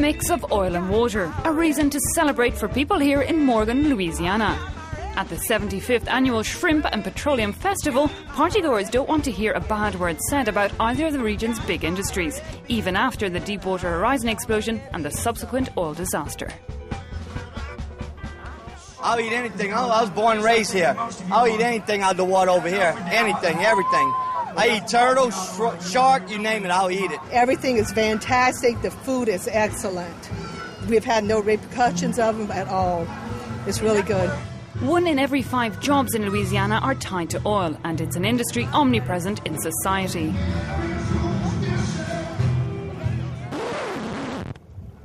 mix of oil and water, a reason to celebrate for people here in Morgan, Louisiana. At the 75th Annual Shrimp and Petroleum Festival, partygoers don't want to hear a bad word said about either of the region's big industries, even after the Deepwater Horizon explosion and the subsequent oil disaster. I'll eat anything. I was born and raised here. I'll eat anything out of the water over here. Anything, everything. I eat turtle, shark, you name it, I'll eat it. Everything is fantastic. The food is excellent. We've had no repercussions of them at all. It's really good. 1 in every 5 jobs in Louisiana are tied to oil, and it's an industry omnipresent in society.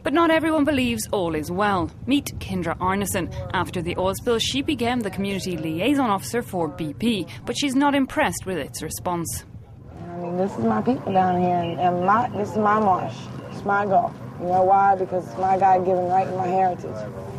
But not everyone believes all is well. Meet Kindra Arneson. After the oil spill, she became the community liaison officer for BP, but she's not impressed with its response. I mean, this is my people down here, and this is my marsh. It's my Gulf. You know why? Because it's my God-given right and my heritage.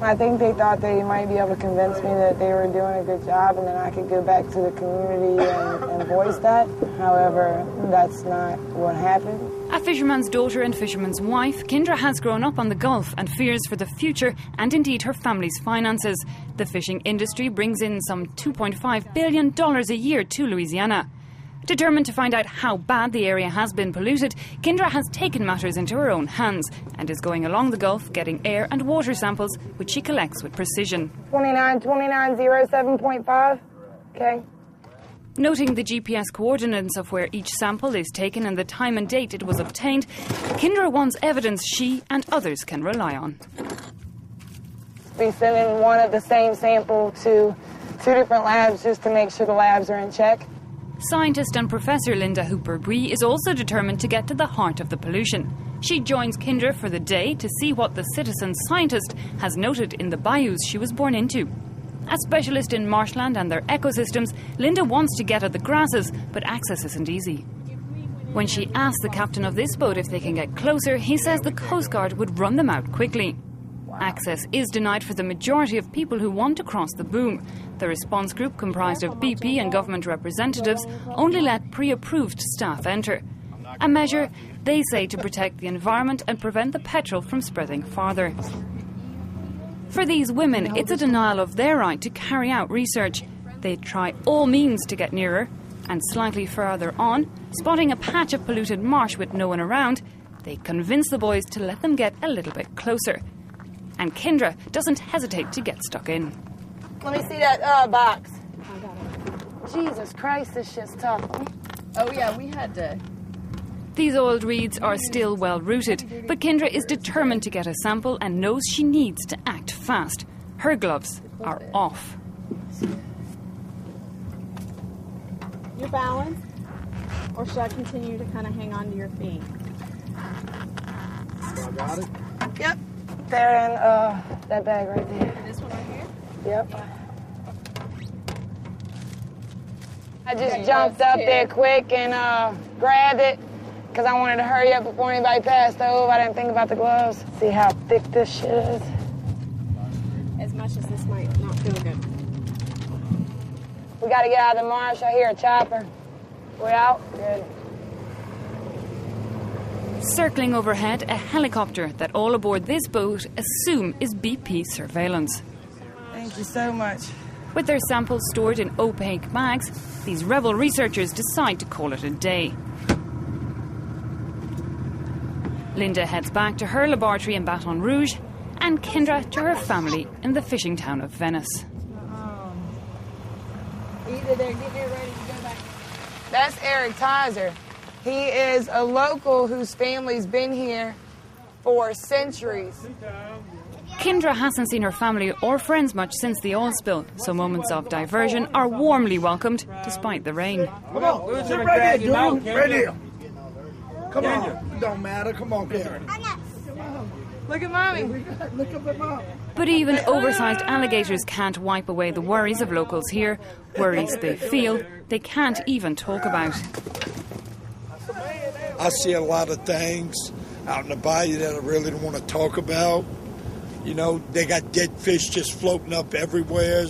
I think they thought they might be able to convince me that they were doing a good job and then I could go back to the community and voice that. However, that's not what happened. A fisherman's daughter and fisherman's wife, Kindra has grown up on the Gulf and fears for the future and indeed her family's finances. The fishing industry brings in some $2.5 billion a year to Louisiana. Determined to find out how bad the area has been polluted, Kindra has taken matters into her own hands and is going along the Gulf getting air and water samples, which she collects with precision. 2907.5. Okay. Noting the GPS coordinates of where each sample is taken and the time and date it was obtained, Kindra wants evidence she and others can rely on. Be sending one of the same sample to 2 different labs just to make sure the labs are in check. Scientist and Professor Linda Hooper-Brie is also determined to get to the heart of the pollution. She joins Kindra for the day to see what the citizen scientist has noted in the bayous she was born into. A specialist in marshland and their ecosystems, Linda wants to get at the grasses, but access isn't easy. When she asks the captain of this boat if they can get closer, he says the Coast Guard would run them out quickly. Access is denied for the majority of people who want to cross the boom. The response group, comprised of BP and government representatives, only let pre-approved staff enter. A measure, they say, to protect the environment and prevent the petrol from spreading farther. For these women, it's a denial of their right to carry out research. They try all means to get nearer, and slightly further on, spotting a patch of polluted marsh with no one around, they convince the boys to let them get a little bit closer. And Kindra doesn't hesitate to get stuck in. Let me see that box. Jesus Christ, this shit's tough. Oh yeah, we had to. These oiled reeds are still well rooted, but Kindra is determined to get a sample and knows she needs to act fast. Her gloves are off. Your balance, or should I continue to kind of hang on to your feet? I got it? Yep. They're in that bag right there. This one right here? Yep. I just jumped up there quick and grabbed it because I wanted to hurry up before anybody passed over. I didn't think about the gloves. See how thick this shit is? As much as this might not feel good. We got to get out of the marsh. I hear a chopper. We out? Good. Circling overhead, a helicopter that all aboard this boat assume is BP surveillance. Thank you so much. With their samples stored in opaque bags, these rebel researchers decide to call it a day. Linda heads back to her laboratory in Baton Rouge, and Kindra to her family in the fishing town of Venice. Either they're getting ready to go back. That's Eric Tizer. He is a local whose family's been here for centuries. Kindra hasn't seen her family or friends much since the oil spill, so moments of diversion are warmly welcomed despite the rain. Come on, sit right here, dude. Right here. Come on. It don't matter. Come on, Karen. Look at Mommy. Look up at Mom. But even oversized alligators can't wipe away the worries of locals here, worries they feel they can't even talk about. I see a lot of things out in the bayou that I really don't want to talk about. You know, they got dead fish just floating up everywhere.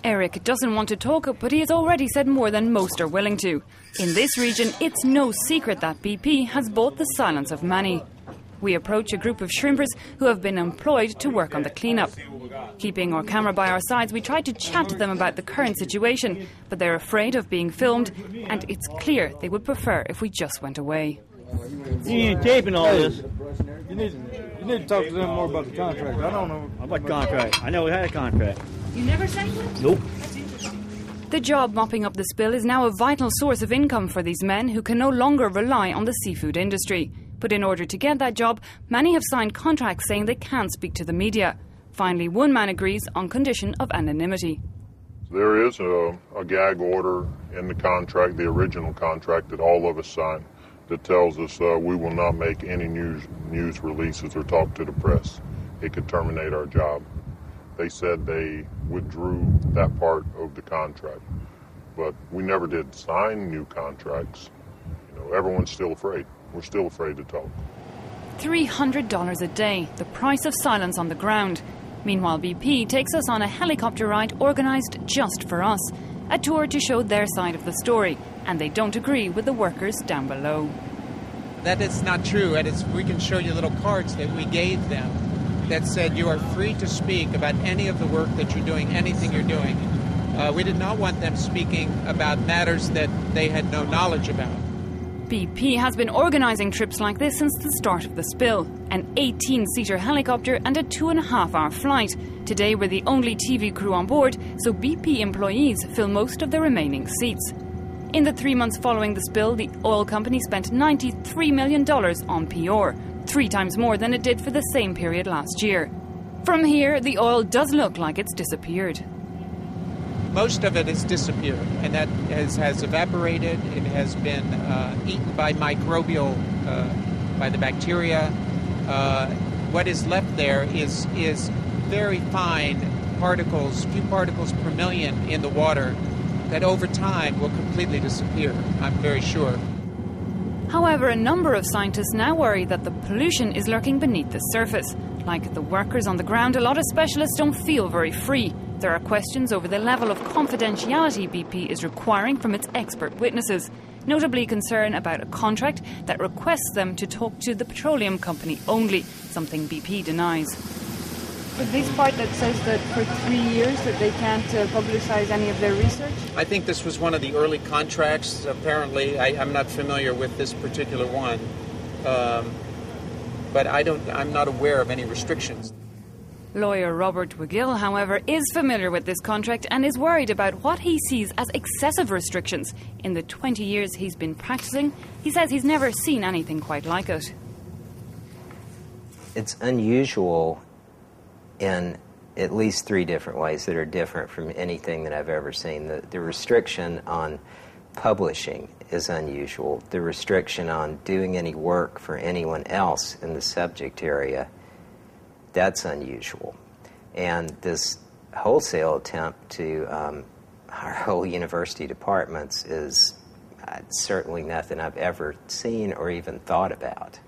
Eric doesn't want to talk, but he has already said more than most are willing to. In this region, it's no secret that BP has bought the silence of many. We approach a group of shrimpers who have been employed to work on the cleanup. Keeping our camera by our sides, we try to chat to them about the current situation, but they're afraid of being filmed, and it's clear they would prefer if we just went away. You need taping all this. You need to talk to them more about the contract. I don't know. What contract? I know we had a contract. You never signed one? Nope. The job mopping up the spill is now a vital source of income for these men who can no longer rely on the seafood industry. But in order to get that job, many have signed contracts saying they can't speak to the media. Finally, one man agrees on condition of anonymity. There is a gag order in the contract, the original contract that all of us signed, that tells us we will not make any news releases or talk to the press. It could terminate our job. They said they withdrew that part of the contract, but we never did sign new contracts. Everyone's still afraid. We're still afraid to talk. $300 a day, the price of silence on the ground. Meanwhile, BP takes us on a helicopter ride organised just for us, a tour to show their side of the story, and they don't agree with the workers down below. That is not true, and we can show you little cards that we gave them that said you are free to speak about any of the work that you're doing, anything you're doing. We did not want them speaking about matters that they had no knowledge about. BP has been organising trips like this since the start of the spill. An 18-seater helicopter and a 2.5-hour flight. Today we're the only TV crew on board, so BP employees fill most of the remaining seats. In the 3 months following the spill, the oil company spent $93 million on PR, 3 times more than it did for the same period last year. From here, the oil does look like it's disappeared. Most of it has disappeared, and that has evaporated. It has been eaten by microbial, by the bacteria. What is left there is very fine particles, few particles per million in the water, that over time will completely disappear, I'm very sure. However, a number of scientists now worry that the pollution is lurking beneath the surface. Like the workers on the ground, a lot of specialists don't feel very free. There are questions over the level of confidentiality BP is requiring from its expert witnesses, notably concern about a contract that requests them to talk to the petroleum company only, something BP denies. Is this part that says that for 3 years that they can't publicize any of their research? I think this was one of the early contracts, apparently. I'm not familiar with this particular one, but I'm not aware of any restrictions. Lawyer Robert Wigill, however, is familiar with this contract and is worried about what he sees as excessive restrictions. In the 20 years he's been practicing, he says he's never seen anything quite like it. It's unusual in at least 3 different ways that are different from anything that I've ever seen. The restriction on publishing is unusual. The restriction on doing any work for anyone else in the subject area, that's unusual. And this wholesale attempt to our whole university departments is certainly nothing I've ever seen or even thought about.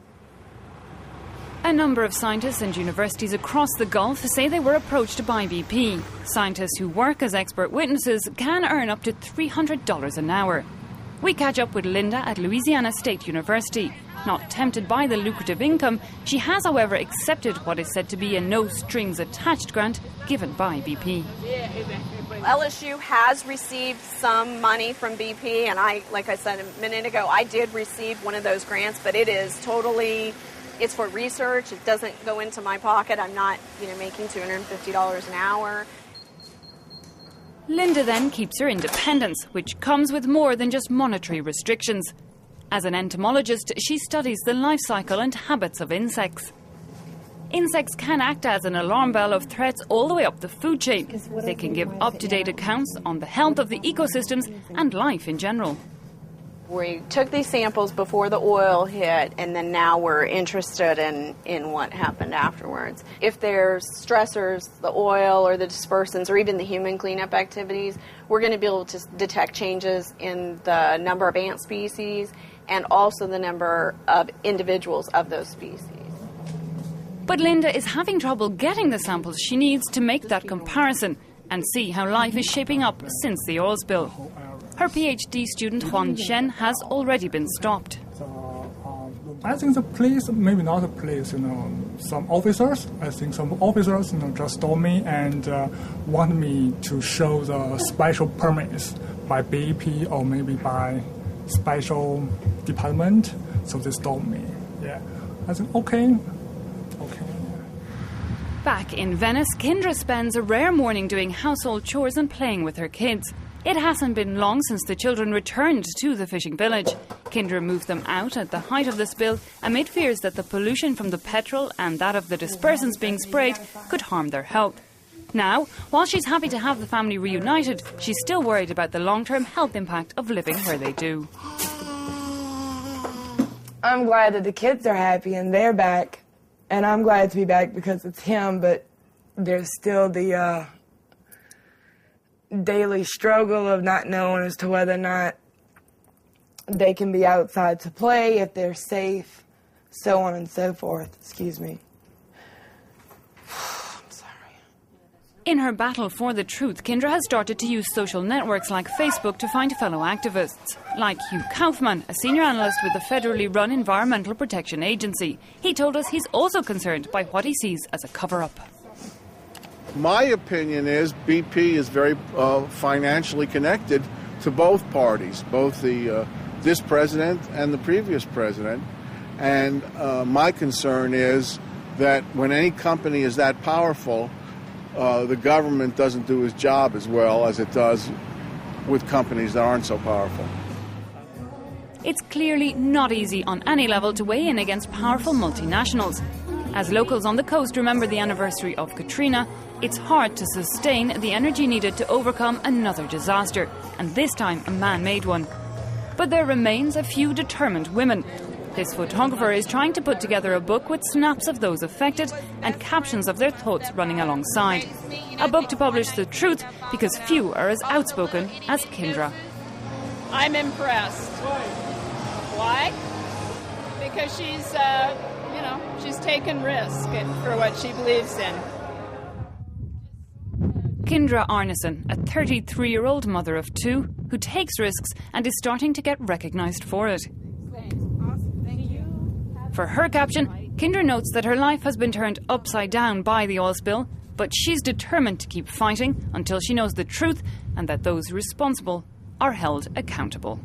A number of scientists and universities across the Gulf say they were approached by BP. Scientists who work as expert witnesses can earn up to $300 an hour. We catch up with Linda at Louisiana State University. Not tempted by the lucrative income, she has, however, accepted what is said to be a no-strings-attached grant given by BP. LSU has received some money from BP, and like I said a minute ago, I did receive one of those grants, but it is totally... It's for research. It doesn't go into my pocket. I'm not, making $250 an hour. Linda then keeps her independence, which comes with more than just monetary restrictions. As an entomologist, she studies the life cycle and habits of insects. Insects can act as an alarm bell of threats all the way up the food chain. They can give up-to-date accounts on the health of the ecosystems and life in general. We took these samples before the oil hit, and then now we're interested in what happened afterwards. If there's stressors, the oil or the dispersants or even the human cleanup activities, we're going to be able to detect changes in the number of ant species and also the number of individuals of those species. But Linda is having trouble getting the samples she needs to make that comparison and see how life is shaping up since the oil spill. Her PhD student Juan Chen has already been stopped. I think the police, maybe not the police, some officers. I think some officers, just told me and want me to show the special permits by BP or maybe by special department. So they told me. Yeah, I think okay. Back in Venice, Kindra spends a rare morning doing household chores and playing with her kids. It hasn't been long since the children returned to the fishing village. Kindra moved them out at the height of the spill amid fears that the pollution from the petrol and that of the dispersants being sprayed could harm their health. Now, while she's happy to have the family reunited, she's still worried about the long-term health impact of living where they do. I'm glad that the kids are happy and they're back. And I'm glad to be back because it's him, but there's still the daily struggle of not knowing as to whether or not they can be outside to play, if they're safe, so on and so forth. Excuse me. I'm sorry. In her battle for the truth, Kindra has started to use social networks like Facebook to find fellow activists, like Hugh Kaufman, a senior analyst with the federally run Environmental Protection Agency. He told us he's also concerned by what he sees as a cover-up. My opinion is BP is very financially connected to both parties, both this president and the previous president. And my concern is that when any company is that powerful, the government doesn't do its job as well as it does with companies that aren't so powerful. It's clearly not easy on any level to weigh in against powerful multinationals. As locals on the coast remember the anniversary of Katrina, it's hard to sustain the energy needed to overcome another disaster, and this time a man-made one. But there remains a few determined women. This photographer is trying to put together a book with snaps of those affected and captions of their thoughts running alongside. A book to publish the truth because few are as outspoken as Kindra. I'm impressed. Why? Because she's taken risk for what she believes in. Kindra Arneson, a 33-year-old mother of two who takes risks and is starting to get recognised for it. For her caption, Kindra notes that her life has been turned upside down by the oil spill, but she's determined to keep fighting until she knows the truth and that those responsible are held accountable.